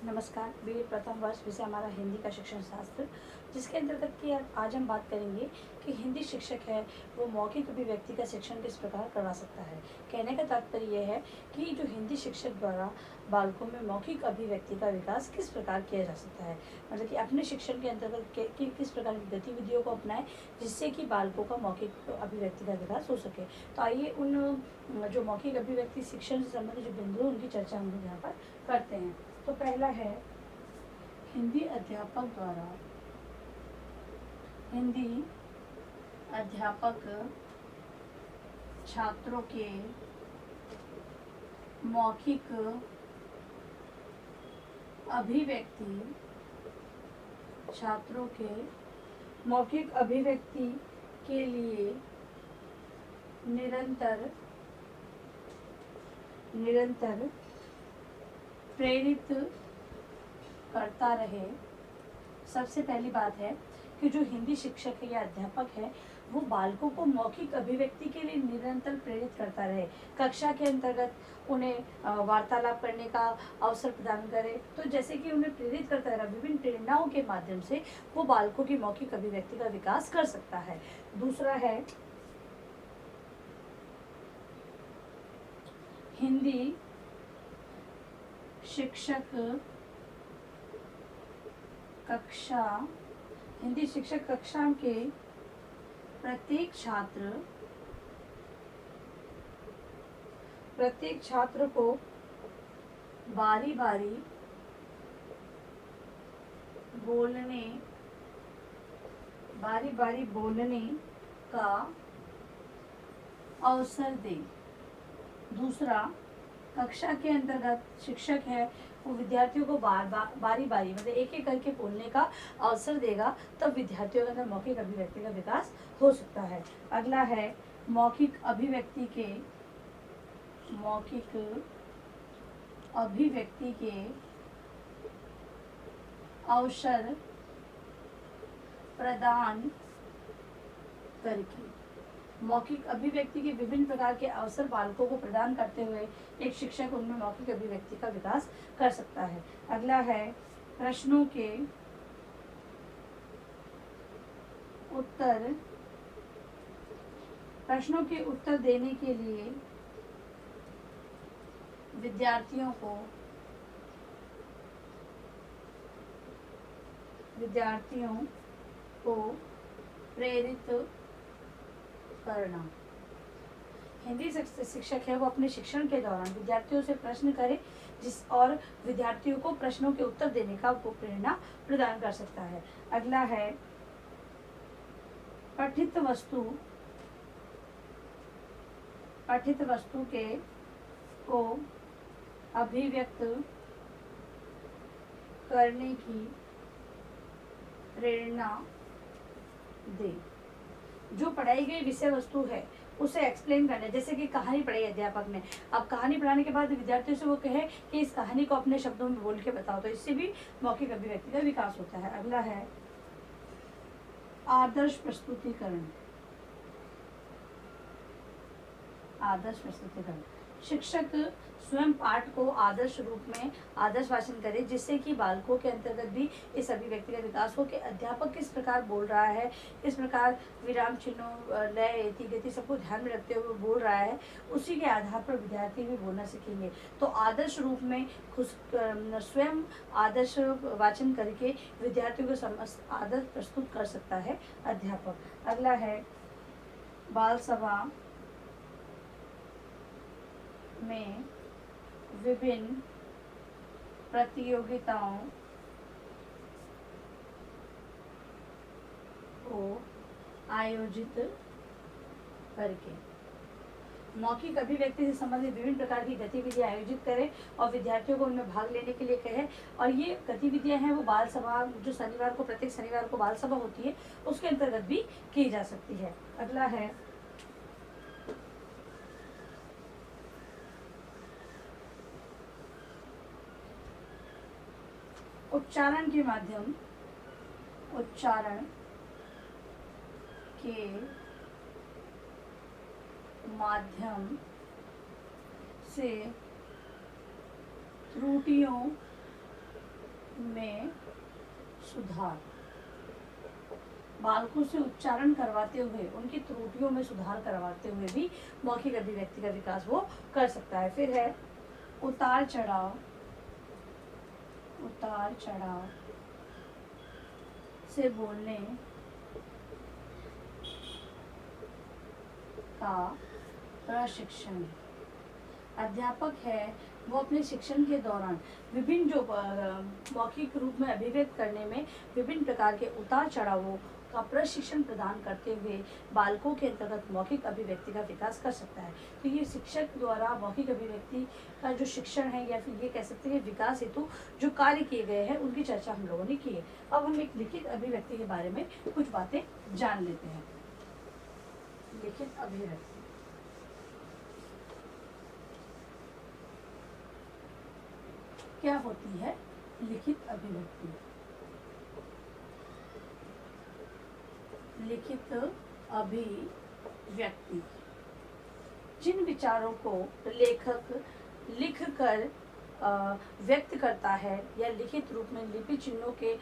नमस्कार। बीए प्रथम वर्ष विषय हमारा हिंदी का शिक्षण शास्त्र, जिसके अंतर्गत कि आज हम बात करेंगे कि हिंदी शिक्षक है वो मौखिक अभिव्यक्ति का शिक्षण किस प्रकार करवा सकता है। कहने का तात्पर्य यह है कि जो हिंदी शिक्षक द्वारा बालकों में मौखिक अभिव्यक्ति का विकास किस प्रकार किया जा सकता है, मतलब कि अपने शिक्षण के अंतर्गत किस प्रकार की गतिविधियों को अपनाएं जिससे कि बालकों का मौखिक अभिव्यक्ति का विकास हो सके। तो आइए उन जो मौखिक अभिव्यक्ति शिक्षण से संबंधित जो बिंदु उनकी चर्चा हम लोग यहाँ पर करते हैं। तो पहला है हिंदी अध्यापक छात्रों के मौखिक अभिव्यक्ति के लिए निरंतर प्रेरित करता रहे। सबसे पहली बात है कि जो हिंदी शिक्षक है या अध्यापक है वो बालकों को मौखिक अभिव्यक्ति के लिए निरंतर प्रेरित करता रहे। कक्षा के अंतर्गत उन्हें वार्तालाप करने का अवसर प्रदान करे, तो जैसे कि उन्हें प्रेरित करता रहे, विभिन्न प्रेरणाओं के माध्यम से वो बालकों की मौखिक अभिव्यक्ति का विकास कर सकता है। दूसरा है हिंदी शिक्षक कक्षा के प्रत्येक छात्र को बारी बारी बोलने का अवसर दे। दूसरा, कक्षा के अंतर्गत शिक्षक है वो विद्यार्थियों को बारी बारी मतलब एक एक करके बोलने का अवसर देगा, तब विद्यार्थियों के अंदर मौखिक अभिव्यक्ति का विकास हो सकता है। अगला है मौखिक अभिव्यक्ति के अवसर प्रदान करके। मौखिक अभिव्यक्ति के विभिन्न प्रकार के अवसर बालकों को प्रदान करते हुए एक शिक्षक उनमें मौखिक अभिव्यक्ति का विकास कर सकता है। अगला है प्रश्नों के उत्तर देने के लिए विद्यार्थियों को प्रेरित करना। हिंदी शिक्षक है वो अपने शिक्षण के दौरान विद्यार्थियों से प्रश्न करे और विद्यार्थियों को प्रश्नों के उत्तर देने का वो प्रेरणा प्रदान कर सकता है। अगला है पठित वस्तु को अभिव्यक्त करने की प्रेरणा दे। जो पढ़ाई गई विषय वस्तु है उसे एक्सप्लेन करना है। जैसे कि कहानी पढ़ाई अध्यापक ने, अब कहानी पढ़ाने के बाद विद्यार्थियों से वो कहे कि इस कहानी को अपने शब्दों में बोल के बताओ, तो इससे भी मौखिक अभिव्यक्ति का विकास होता है। अगला है आदर्श प्रस्तुतिकरण। शिक्षक स्वयं पाठ को आदर्श रूप में आदर्श भाषण करे, जिससे कि बालकों के अंतर्गत भी इस अभिव्यक्ति का विकास हो कि अध्यापक किस प्रकार बोल रहा है, किस प्रकार विराम चिन्हों, लय, इति, गति सबको ध्यान में रखते हुए बोल रहा है, उसी के आधार पर विद्यार्थी भी बोलना सीखेंगे। तो आदर्श रूप में स्वयं आदर्श वाचन करके विद्यार्थियों को आदर्श प्रस्तुत कर सकता है अध्यापक। अगला है बाल सभा में विभिन्न प्रतियोगिताओं को आयोजित करके मौखिक अभिव्यक्ति से संबंधित विभिन्न प्रकार की गतिविधियां आयोजित करें और विद्यार्थियों को उनमें भाग लेने के लिए कहे। और ये गतिविधियां हैं वो बाल सभा, जो शनिवार को प्रत्येक शनिवार को बाल सभा होती है उसके अंतर्गत भी की जा सकती है। अगला है उच्चारण के माध्यम से त्रुटियों में सुधार, बालकों से उच्चारण करवाते हुए उनकी त्रुटियों में सुधार करवाते हुए भी मौखिक अभिव्यक्ति का विकास वो कर सकता है। फिर है उतार चढ़ाव से बोलने का प्रशिक्षण। अध्यापक है वो अपने शिक्षण के दौरान विभिन्न जो मौखिक रूप में अभिव्यक्त करने में विभिन्न प्रकार के उतार चढ़ावों का प्रशिक्षण प्रदान करते हुए बालकों के अंतर्गत मौखिक अभिव्यक्ति का विकास कर सकता है। तो ये शिक्षक द्वारा मौखिक अभिव्यक्ति का जो शिक्षण है या फिर ये कह सकते हैं विकास हेतु जो कार्य किए गए हैं उनकी चर्चा हम लोगों ने की है। अब हम एक लिखित अभिव्यक्ति के बारे में कुछ बातें जान लेते हैं। लिखित अभिव्यक्ति क्या होती है? लिखित अभिव्यक्ति, लिखित अभिव्यक्ति जिन विचारों को लेखक लिख कर व्यक्त करता है या लिखित रूप में लिपि चिन्हों के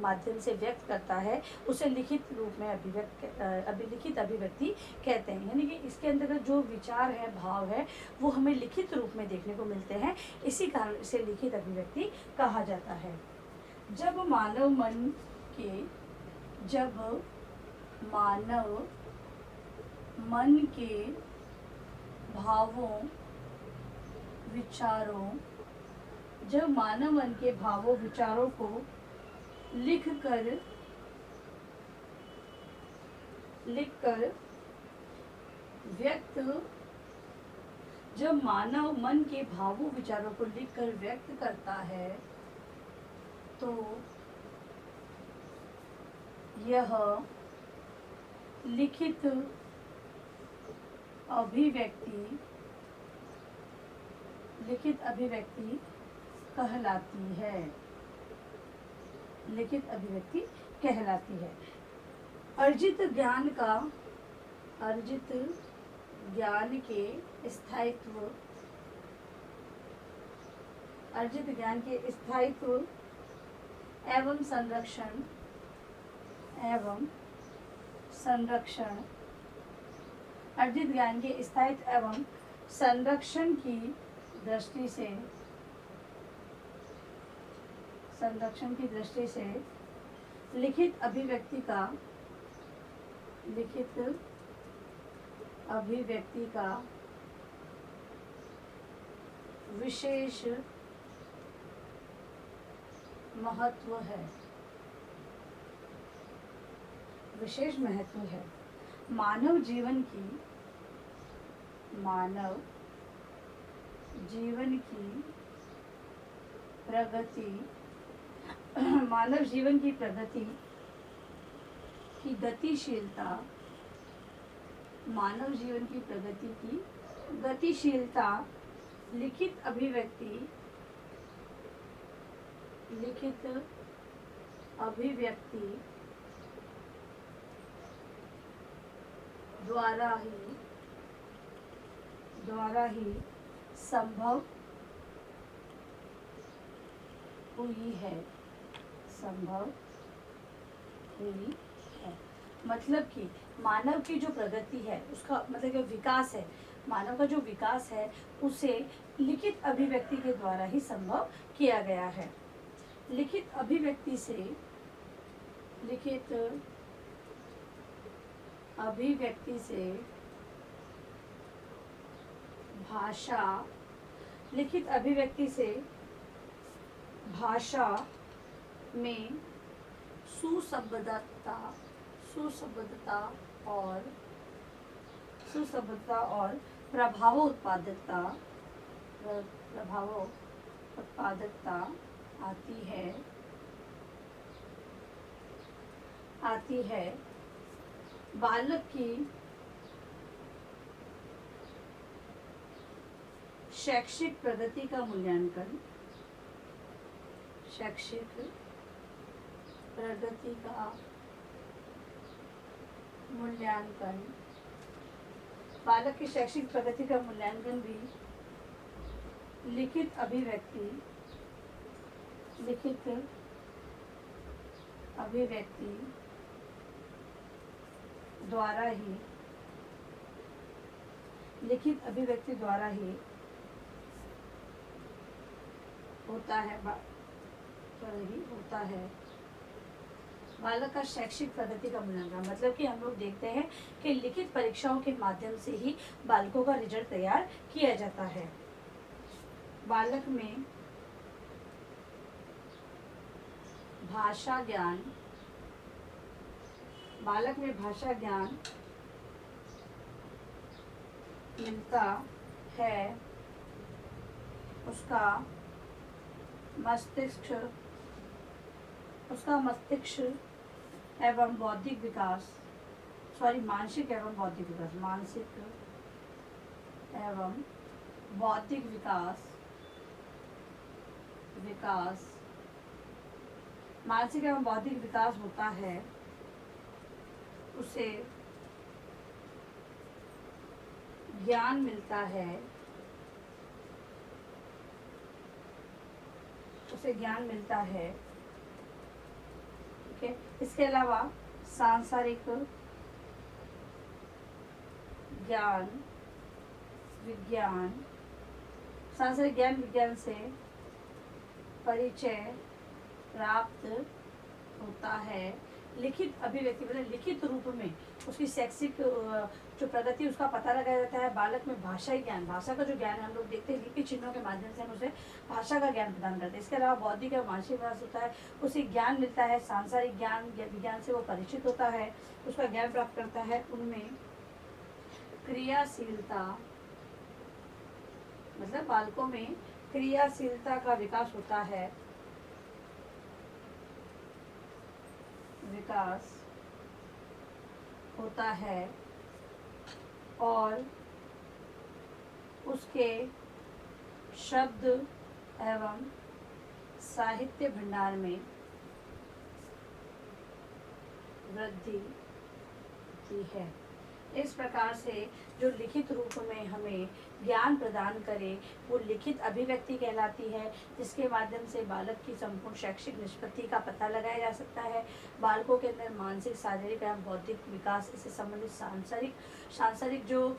माध्यम से व्यक्त करता है उसे लिखित रूप में लिखित अभिव्यक्ति कहते हैं। यानी कि इसके अंतर्गत जो विचार है, भाव है, वो हमें लिखित रूप में देखने को मिलते हैं, इसी कारण इसे लिखित अभिव्यक्ति कहा जाता है। जब मानव मन के भावों विचारों को लिख कर व्यक्त करता है तो यह लिखित अभिव्यक्ति कहलाती है। लिखित अभिव्यक्ति कहलाती है। अर्जित ज्ञान के स्थायित्व एवं संरक्षण की दृष्टि से लिखित अभिव्यक्ति का विशेष महत्व है। मानव जीवन की प्रगति की गतिशीलता लिखित अभिव्यक्ति द्वारा ही संभव हुई है। मतलब कि मानव की जो प्रगति है उसका मतलब जो विकास है, मानव का जो विकास है उसे लिखित अभिव्यक्ति के द्वारा ही संभव किया गया है। लिखित अभिव्यक्ति से भाषा में सुसंबद्धता और प्रभाव उत्पादकता आती है। बालक की शैक्षिक प्रगति का मूल्यांकन बालक की शैक्षिक प्रगति का मूल्यांकन भी लिखित अभिव्यक्ति लिखित अभिव्यक्ति द्वारा ही होता है बालक का शैक्षिक प्रगति का मूल्यांकन। मतलब कि हम लोग देखते हैं कि लिखित परीक्षाओं के माध्यम से ही बालकों का रिजल्ट तैयार किया जाता है। बालक में भाषा ज्ञान मिलता है, उसका मस्तिष्क एवं बौद्धिक विकास मानसिक एवं बौद्धिक विकास होता है। उसे ज्ञान मिलता है। ठीक है। इसके अलावा सांसारिक ज्ञान विज्ञान से परिचय प्राप्त होता है। लिखित अभिव्यक्ति मतलब लिखित रूप में उसकी शैक्षिक जो प्रगति उसका पता लगाया जाता है। बालक में भाषा का जो ज्ञान हम लोग देखते हैं, लिपि चिन्हों के माध्यम से हम उसे भाषा का ज्ञान प्रदान करते हैं। इसके अलावा बौद्धिक और मानसिक विकास होता है, उसे ज्ञान मिलता है। सांसारिक ज्ञान या विज्ञान से वो परिचित होता है, उसका ज्ञान प्राप्त करता है। उनमें क्रियाशीलता मतलब बालकों में क्रियाशीलता का विकास होता है। और उसके शब्द एवं साहित्य भंडार में वृद्धि होती है। इस प्रकार से जो लिखित रूप में हमें ज्ञान प्रदान करे वो लिखित अभिव्यक्ति कहलाती है, जिसके माध्यम से बालक की संपूर्ण शैक्षिक निष्पत्ति का पता लगाया जा सकता है। बालकों के अंदर मानसिक, शारीरिक एवं बौद्धिक विकास इससे संबंधित सांसारिक जो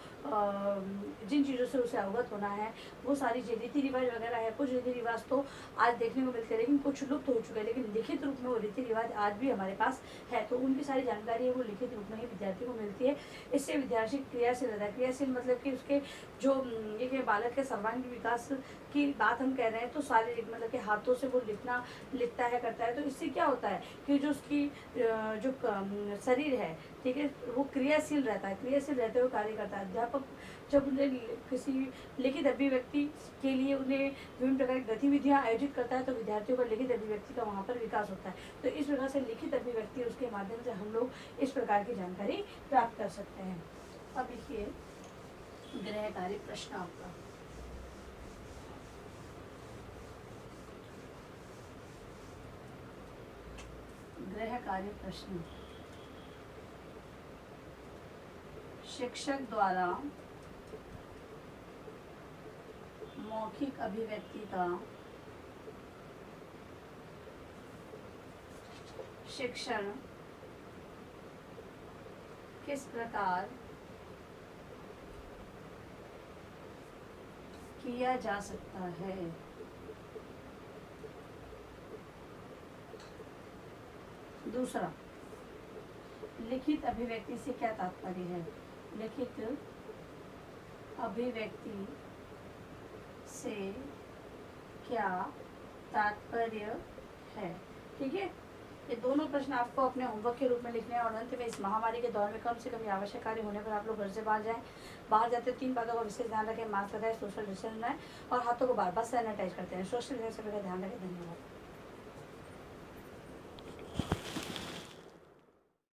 जिन चीज़ों से उसे अवगत होना है वो सारी जो रीति रिवाज वगैरह है, कुछ रीति रिवाज तो आज देखने को मिलते हैं लेकिन कुछ लुप्त हो चुके हैं, लेकिन लिखित रूप में वो रीति रिवाज आज भी हमारे पास है। तो उनकी सारी जानकारी है वो लिखित रूप में ही विद्यार्थी को मिलती है। इससे विद्यार्थी क्रियाशील रहता है। क्रियाशील मतलब कि उसके जो ये बालक के सर्वांगीण विकास की बात हम कह रहे हैं तो शारीरिक मतलब कि हाथों से वो लिखता है करता है। तो इससे क्या होता है कि जो उसकी जो शरीर है, ठीक है, वो क्रियाशील रहता है, क्रियाशील रहते हुए कार्य करता है। अध्यापक जब उन्हें किसी लिखित अभिव्यक्ति के लिए उन्हें विभिन्न प्रकार की गतिविधियाँ आयोजित करता है तो विद्यार्थियों का लिखित अभिव्यक्ति का वहाँ पर विकास होता है। तो इस प्रकार से लिखित अभिव्यक्ति उसके माध्यम से हम लोग इस प्रकार की जानकारी प्राप्त कर सकते हैं। अब लिखिए गृह कार्य प्रश्न आपका। गृह कार्य प्रश्न। शिक्षक द्वारा मौखिक अभिव्यक्ति का शिक्षण किस प्रकार किया जा सकता है। दूसरा, लिखित अभिव्यक्ति से क्या तात्पर्य है। लिखित अभिव्यक्ति से क्या तात्पर्य है। ठीक है, ये दोनों प्रश्न आपको अपने होमवर्क के रूप में लिखने हैं और अंत में इस महामारी के दौर में कम से कम ये आवश्यक कार्य होने पर आप लोग घर से बाहर जाएं। बाहर जाते 3 बातों का विशेष ध्यान रखें। मास्क लगाएं, सोशल डिस्टेंस बनाएं और हाथों को बार बार सैनिटाइज करते हैं। सोशल डिस्टेंस का ध्यान रखें। धन्यवाद।